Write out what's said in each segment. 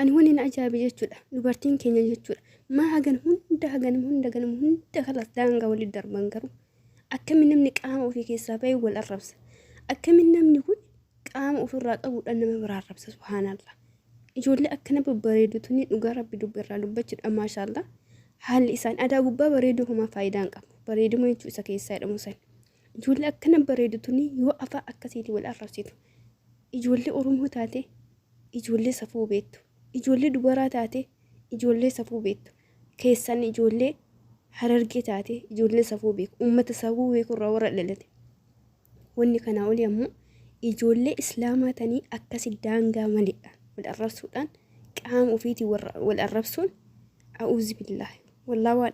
ani wani na ajaa'ibe jechuudha dubartiin keenya jechuudha maa hagan hunda kalas daangaa walii darban garuu akkamiin namni qaama ofii keessaa ba'e wal arrabsa akkamiin namni kun qaama ofirraa qabuudhaan nama biraa arrabsa subhaanallah ijoollee akkana babbareedutu ni dhugaa rabbi dubbiirraa dubbachuudha maashaallah haalli isaan aadaa gubbaa bareeduu homaa faayidaan qabu bareeduma jechuu isa keessaa jedhamu san ijoollee akkana bareedutu ni yoo afaa akkasiitii wal arrabsitu ijoollee oromoo taate ijoollee safuu beektu ijoollee dubaraa taate ijoollee safuu beektu keessan ijoollee harargee taate ijoollee safuu beeku ummata safuu beeku irraa warra dhalate wanni kanaa olii ammoo ijoollee islaamaa tanii akkasi daangaa maleedha wal arrabsuudhaan qaama ofiitii wal arrabsuun a'uuzi billaahi wallaa waan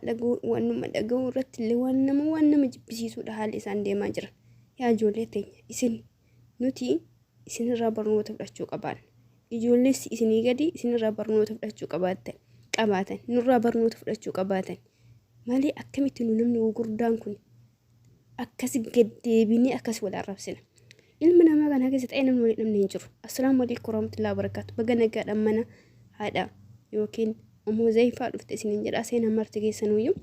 dhaga'u irratti illee waan nama jibbisiisuudha haalli isaan deemaa jiran yaa ijoollee teenya isin nuti isinirraa barnoota fudhachuu qabaanna ijoollee isinii gadi isinirraa barnoota fudhachuu qabaatan nurraa barnoota fudhachuu qabaatan malee akkamitti nu namni gurguddaan kun akkasi gaddeebinee akkas wal arrabsina ilma namaa kana keessa ta'ee namni waliin namni hin jiru assalaamu alaykum warahmatullahi wabarakaatu baga nagaadhaan mana haadha yookiin ammoo zayfaa dhufte isiniin jedhaa seenaa marti geessanuyyuu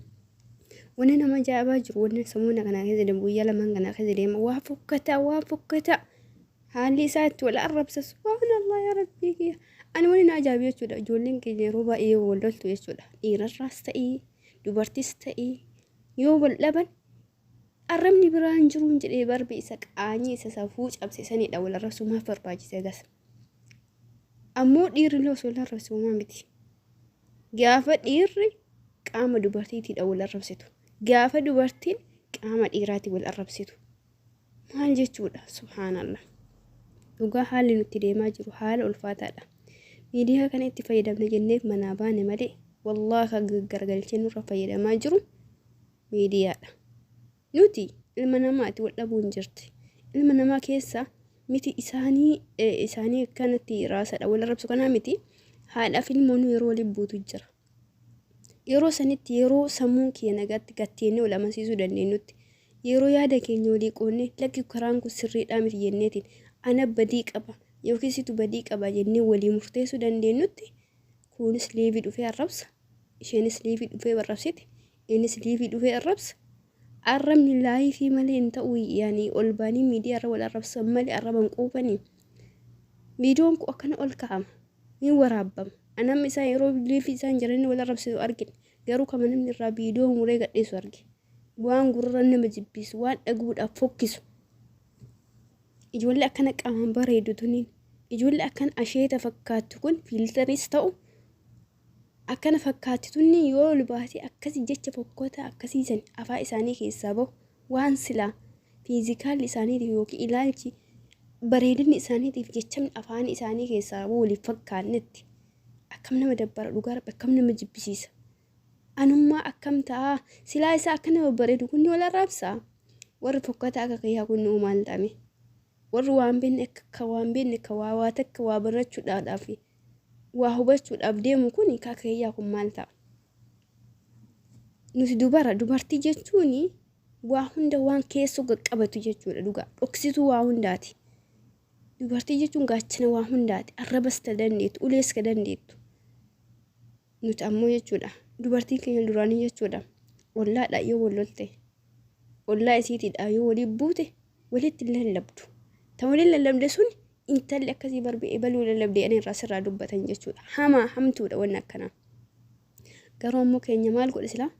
wanni nama ajaa'ibaa jiru wanni samuuna kana keessa deemu guyyaa lamaan kana keessa deema waa fokkataa haalli isaa itti wal arrabsa subhaanallah yaa rabbii kiyya ani wani na ajaa'ibe jechuudha ijoolleen keenya yeroo baay'ee wal loltu jechuudha dhiirarraas ta'ii dubartis ta'ii yoo wal dhaban arrabni biraan jiruun jedhee barbi isa qaanii isa safuu cabsisanidha wal arrabsuu maaf barbaachise gas ammoo dhiirri loos wal arrabsuu miti gaafa dhiirri qaama dubartiitiidha wal arrabsitu gaafa dubartiin qaama dhiiraati wal arrabsitu maal jechuudha subhaanallah dhugaa haalli nutti deemaa jiru haala ulfaataadha miidiyaa kana itti fayyadamne jenneef manaa baane malee wallaahi kan gargalchee nurra fayyadamaa jiru miidiyaadha nuti ilma namaati wal dhabuun jirti ilma namaa keessa miti isaanii kanatti raasadha wal arrabsu kanaa miti haadhaaf ilmoon yeroo libbuutu jira yeroo sanitti yeroo sammuun kee nagaatti gatteenne wal amansiisuu dandeenyutti yeroo yaada keenya walii qoonnee lakki karaan kun sirriidhaa miti jenneetiin ana badii qaba yookiin situ badii qaba jennee walii murteessuu dandeenyutti kunis liivii dhufee arrabsa isheenis liivii dhufee arrabsiti innis liivii dhufee arrabsa arrabni laayifii malee hin ta'u yaani ol baanii miidiyaa irra wal arrabsan malee arraban quufanii viidiyoon kun akkana ol kaa'ama ni waraabama anam isaa yeroo liivii isaan jiranii wal arrabsisu argine garuu kama namni irraa viidiyoo muree gadhiisu arge waan gurra nama jibbisu waan dhaguudhaaf fokkisu ijoollee akkana qaamaan bareedutuniin ijoollee akkana asheeta fakkaattu kun fiiltaris ta'u akkana fakkaattuunni yoo lubaatee akkasii jecha fokkota akkasiisan afaa isaanii keessaa bahu waan silaa fiizikaalli isaaniitiif yookiin ilaalchi bareedinni isaaniitiif jechamni afaan isaanii keessaa bahu waliif fakkaannetti akkam nama dabbara dhugaa rabbi akkam nama jibbisiisa anummaa akkam ta'a silaa isaa akka nama bareedu kunni wal arrabsaa warri fokkota akka kiyyaa kunni uumaan ta'ame warri waan beekne akka waa takka waa barachuudhaaf waa hubachuudhaaf deemu kun kaakayyaa kun maal ta'a nuti dubartii jechuun waa hunda waan keessoo qaqqabatu jechuudha dhugaa dhoksituu waa hundaati dubartii jechuun gaachana waa hundaati arrabas ta dandeettu ulees ka dandeettu nuti ammoo jechuudha dubartiin keenya duraanii jechuudha ollaadha yoo wal lolte ollaa isiitiidha yoo walii buute walitti lallabdu ta waliin lallabde sun intalli akkasii barbee baluu lallabdee ani irraa sirraa dubbatan jechuudha hamtuudha wanna akkanaa garuu ammoo keenya maal godhe silaa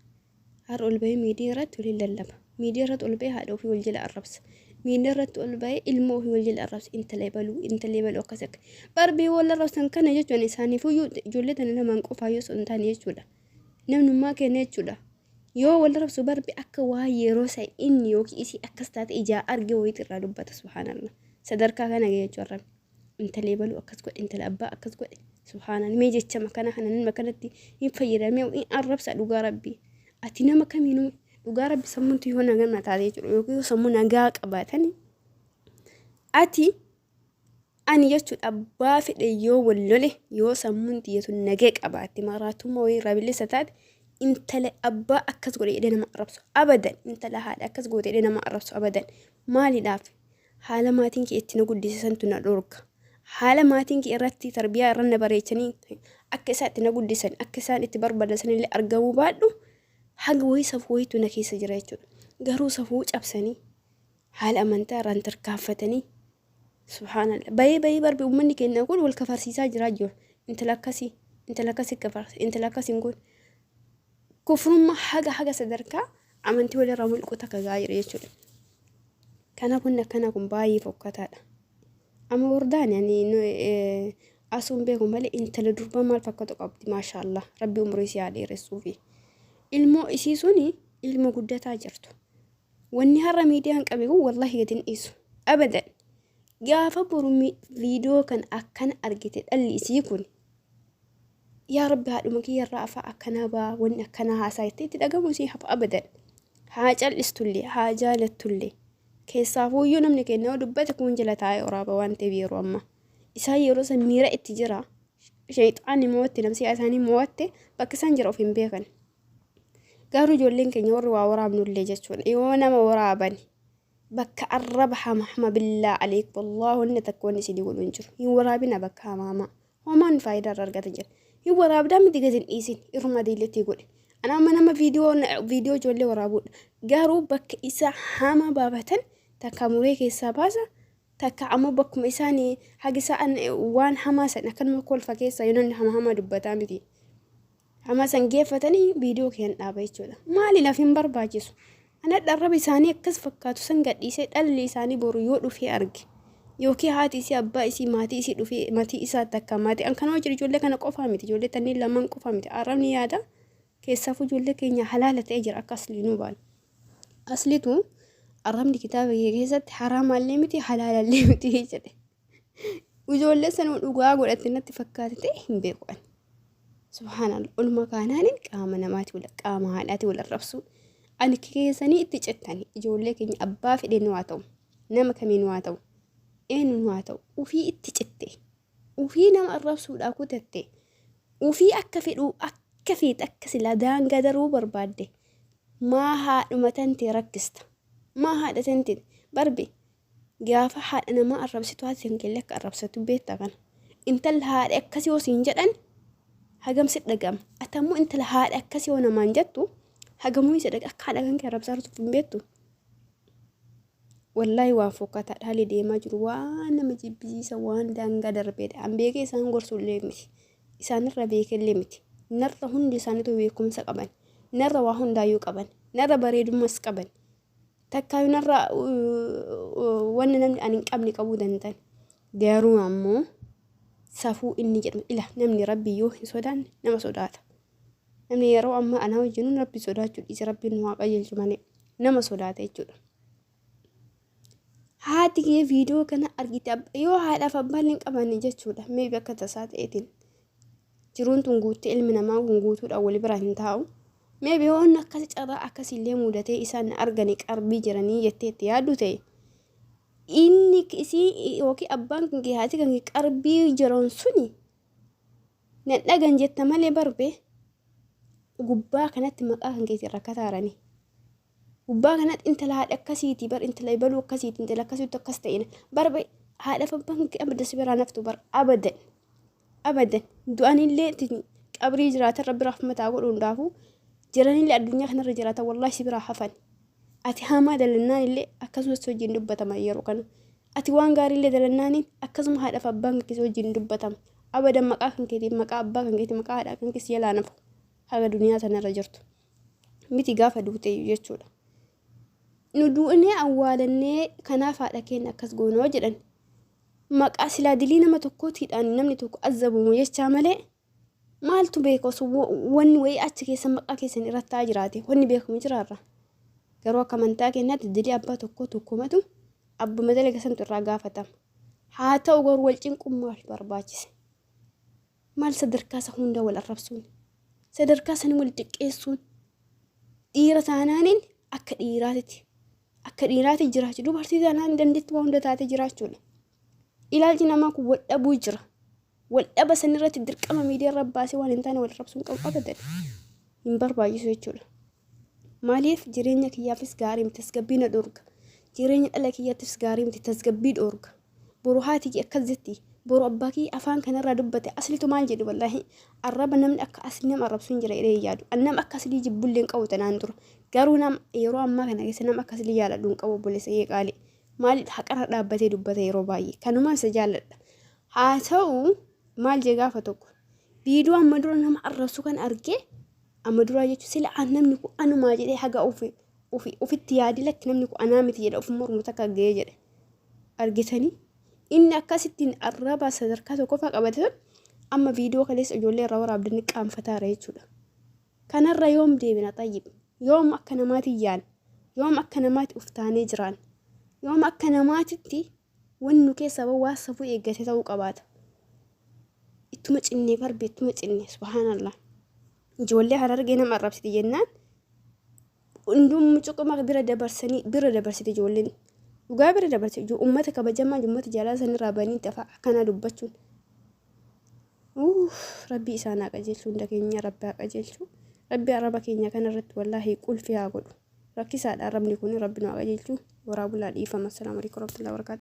har ol bahee miidiyaa irratti waliin lallaba miidiyaa irratti ol bahee haadha ofii wal jala arrabsa miidiyaa irratti ol bahee ilmoo ofii wal jala arrabsa intallee baluu akkas akka barbee wal arrabsan kana jechuun isaaniifuu ijoollee tana lamaan qofaa yoo sun taane jechuudha namnummaa keenya jechuudha yoo wal arrabsu barbee akka waa yeroo isaa inni yookiin isii akkas taate ijaa argee wayiit irraa dubbata subhaanallah sadarkaa kana jechuun arrabni intallee baluu akkas godhe intala abbaa akkas godhe subhaanallah mee jechama kana nama kanatti hin fayyadamee hin arrabsa dhugaa rabbii ati nama kamiinuu dhugaa rabbi sammuutti yoo nagaa taate jechuudha yookiin sammuu nagaa qabaatan ati ani jechuudha abbaa fedhe yoo wal lole yoo sammuun xiyyeetu nagaa qabaatte maraatummaa wayii rabilisa taate intala abbaa akkas godhe jedhee nama arrabsu abadan intala haadha akkas godhe nama arrabsu abadan maaliidhaaf haala maatiin kee itti na guddisiisantu na dhorka haala maatiin kee irratti tarbiyaa irra bareechanii akka isaatti na guddisan akka isaan itti barbaadan illee argamuu baadhu haga wayii safuu wayitu na keessa jira jechuudha. Garuu safuu cabsanii haala amantaa irraan tarkaanfatanii subhaanallah bayii barbi uummanni keenya kun wal kafarsiisaa jiraa jiru. Intala akkasii kafarsi intala akkasiin kun kufrummaa haga sadarkaa amantii walirraa mulquu takka gahaa jira jechuudha. Kana kun baay'ee fokkataadha. Amma wardaan asuun beeku malee intala durbaa maal fakkaatu qabdi maashaallah rabbi umrii isii haa dheeressuufi. Ilmoo isii suni ilmoo guddataa jirtu. Wanni har'a miidiyaan qabe kun wallahi gadi hin dhiisu abadan. Gaafa boru viidiyoo kan akkana argite dhalli isii kun yaa rabbi haadhuma kiyyarraa afaa akkanaa baa wanni akkanaa haasaa itti dhagamu isii hafa abadan. Haa cal'istullee haa jaalattullee. Keessaafuyyuu namni keenya dubbate kun jala taa'ee waraaba waan ta'eef yeroo ammaa isaan yeroo san miira itti jira shayxaanni moo'atte namsi isaanii moo'atte bakka isaan jira of hin beekan. Garuu ijoolleen keenya warri waa waraabnullee jechuudha yoo nama waraaban bakka arraba hama billaa aleek wallaahu inni takka wanni isin godhu hin jiru hin waraabina bakka hamaama homaan faayidaa irraa argatan jira hin waraabdaa miti gadi hin dhiisin irruma adeelletti godhe. Anama nama viidiyoo ijoollee waraabuudha garuu bakka isa hama baafatan takka muree keessaa baasa takka ammoo bakkuma isaanii hagisaan waan hamaa san akkanuma kolfa keessa yoonni hama dubbataa miti. Hamaa san geeffatanii viidiyoo keen dhaaba jechuudha. Maali laaf hin barbaachisu. Ana dharraba isaanii akkas fakkaatu san gadhiisee dhalli isaanii boru yoo dhufee arge yookiin haati isii abbaa isii maatii isii dhufee maatii isaa takka maatii an kana hojii ijoollee kana qofaa miti ijoollee tanneen lamaan qofaa miti arrabni yaada keessaaf ijoollee keenya halaala ta'ee jira akka asliinuu baal. Aslitu arrabni kitaaba keessatti haraamallee miti halaalallee miti jedhe. Ijoollee sana dhugaa godhatte natti fakkaate ta'e hin beekan. Subhaanallah ulma kaanaanin qaama namaati wala qaama haadhaati wal arrabsu. Ani keessanii itti cittanii ijoollee keenya abbaa fedheen waa ta'u nama kamiin waa ta'u eenyuun waa ta'u ufii itti citte ufii nama arrabsuudhaa kutatte ufii akka fedhuu akka feet akka sila daangaa daruu barbaadde maa haadhuma tantee rakkista maa haadha tantee barbe gaafa haadha nama arrabsitu haati sankeellee akka arrabsatu beektaa kana intalli haadha akkasii hoosiin jedhan hagamsi dhagama atammoo intala haadha akkasii hoo namaan jettu hagamuu isa dhaga akka haadha kan kee arrabsaartu hin beektu. Wallahi waan fokkataadha haalli deemaa jiru waan nama jibbisiisa waan daangaa darbeedha. An beekee isaan gorsullee miti isaanirra beekellee miti narra hundi isaaniitu beekumsa qaban narra waa hundaayyuu qaban narra bareedummas qaban takkaayyuu narra wanni namni ani hin qabne qabuu danda'an garuu ammoo safuu inni jedhamu ila namni rabbiyyuu hin sodaanne nama sodaata. Namni yeroo amma ana wajjin rabbi sodaachuu dhiise rabbiin waa qajeelchu malee nama sodaata jechuudha. Haati kee viidiyoo kana argite yoo haadhaaf abbaan hin qabanne jechuudha. Mee bakka tasaa ta'eetiin jiruun tun guuttee ilmi namaa kun guutuudhaan wali bira hin taa'u. Mee biyoon akkas carraa akkasillee mudatee isaan arganii qarbii jiranii jettee itti yaaddu ta'e inni isii yookiin abbaan kan kee haati kan qarbii jiran suni nan dhagan jetta malee barbee gubbaa kanatti maqaa kan keetiin rakkataarani. Gubbaa kanatti intala haadha akkasiiti bar intala ibaluu akkasiiti intala akkasiitu akkas ta'ina barbe haadha abbaan kee abda sibiraa naftu bar abadan du'anillee qabrii jiraatan rabbi rahmataa godhu hundaafu jiranillee addunyaa kanarra jiraatan wallahi sibiraa hafan. Ati hamaa dalannaan illee akkasumas wajjin dubbatama yeroo kana. Ati waan gaariillee dalannaanin akkasuma haadhaaf abbaan kee wajjin dubbatama. Abadan maqaa kan keetiin maqaa abbaa kan keetiin maqaa haadhaa kan kees jalaa nafu. Haga duniyaa sanarra jirtu. Miti gaafa duutee jechuudha. Nu du'nee awwaalannee kanaaf haadha keenya akkas goonoo jedhan. Maqaa silaa dilii nama tokkootiidhaan namni tokko azzabamu jechaa malee maaltu beeku wanni wayii achi keessa maqaa keessan irratti jiraate wanni beekamu jiraarra. Garuu akka amantaa keenyaatti dilii abbaa tokkumatu abbuma dalaga santu irraa gaafatama. Haa ta'u garuu wal cinquun maal barbaachise? Maal sadarkaa isa hunda wal arrabsuun? Sadarkaa san wal xiqqeessuun? Dhiira taanaaniin akka dhiiraatti jiraachuu dubartii taanaan dandeetti waan hunda taate jiraachuudha. Ilaalchi namaa kun wal dhabuu jira. Wal dhaba sanirratti dirqama miidiyaa irra baasee waan hin taane wal arrabsuun qabu abadan hin barbaachisu jechuudha. Maaliif jireenya kiyyaafis gaarii miti tasgabbii na dhorga. Jireenya dhala kiyyaattis gaarii miti tasgabbii dhorga. Boru haati akkas jetti برو أباكي أفان كان ردبته أصلي تمال جد والله الرب نم أك أصلي نم الرب سنجر إليه يادو أنم أك أصلي جبولين قوة ناندر قارو نم يرو أما كان يسنم أك أصلي يالا دون قوة بوليس قالي مال حقر دابته دبته يرو باي كانوا ما سجال هاتو مال جافة بيدو أمدرو نم الرب سكان أرجع أمدرو أجت سلا أنم نكو أنا ما جدي حاجة وفي التيادي لك نم نكو أنا متيجي وفي مر متكا جيجر أرجتني إن أكاسيتين الربع صدركاتو كوفا قبته أما فيديو خليس أجولي رورا عبدنك أم فتارة يتشولا كان الرا يوم ديبنا طيب يوم أكنمات يان يوم أكنمات أفتاني جران يوم أكنمات تي وإنه كيسا بواسفو إيجاتي تو قبات إتمت إني فربي إتمت إني سبحان الله جولي هرارجينا مرة بسيتي جنان وإندوم مجوك ما بيرا دبرسني جولين وقابل دبرت جو أمتك بجمع جمت جلاسة رابانين تفاح كان دبتشون ربي إسانا قجلشون دكينيا ربي قجلشون ربي عربك إنيا كان رت والله يقول فيها قول ركي ساد عرب نكوني ربنا قجلشون ورابو الله الإيفا. السلام عليكم ورحمة الله وبركاته.